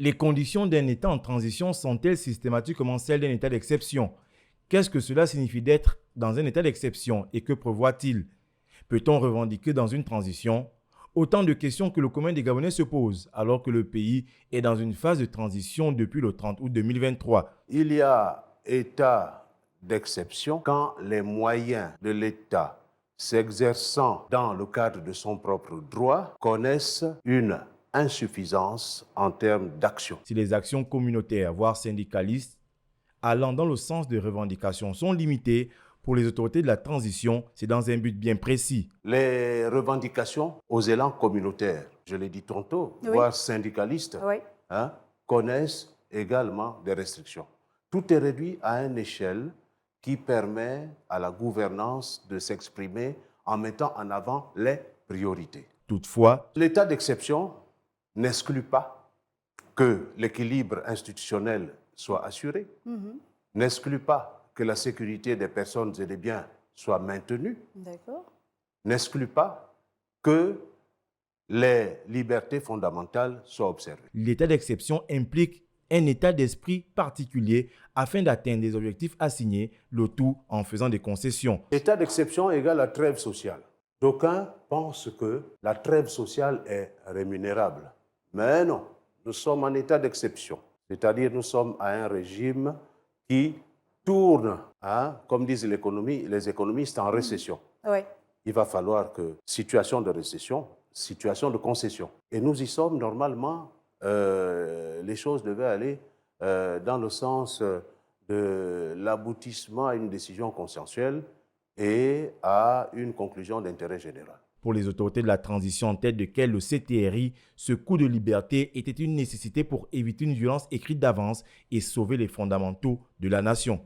Les conditions d'un État en transition sont-elles systématiquement celles d'un État d'exception? Qu'est-ce que cela signifie d'être dans un État d'exception et que prévoit-il? Peut-on revendiquer dans une transition? Autant de questions que le commun des Gabonais se pose alors que le pays est dans une phase de transition depuis le 30 août 2023. Il y a État d'exception quand les moyens de l'État s'exerçant dans le cadre de son propre droit connaissent une insuffisance en termes d'action. Si les actions communautaires, voire syndicalistes, allant dans le sens de revendications sont limitées, pour les autorités de la transition, c'est dans un but bien précis. Les revendications aux élans communautaires, je l'ai dit tantôt, voire syndicalistes, connaissent également des restrictions. Tout est réduit à une échelle qui permet à la gouvernance de s'exprimer en mettant en avant les priorités. Toutefois, l'état d'exception n'exclut pas que l'équilibre institutionnel soit assuré, n'exclut pas que la sécurité des personnes et des biens soit maintenue, n'exclut pas que les libertés fondamentales soient observées. L'état d'exception implique un état d'esprit particulier afin d'atteindre des objectifs assignés, le tout en faisant des concessions. L'état d'exception égale la trêve sociale. D'aucuns pensent que la trêve sociale est rémunérable. Mais non, nous sommes en état d'exception. C'est-à-dire nous sommes à un régime qui tourne, comme disent les économistes, en récession. Il va falloir que, situation de récession, situation de concession. Et nous y sommes normalement, les choses devaient aller dans le sens de l'aboutissement à une décision consensuelle et à une conclusion d'intérêt général. Pour les autorités de la transition en tête desquelles le CTRI, ce coup de liberté était une nécessité pour éviter une violence écrite d'avance et sauver les fondamentaux de la nation.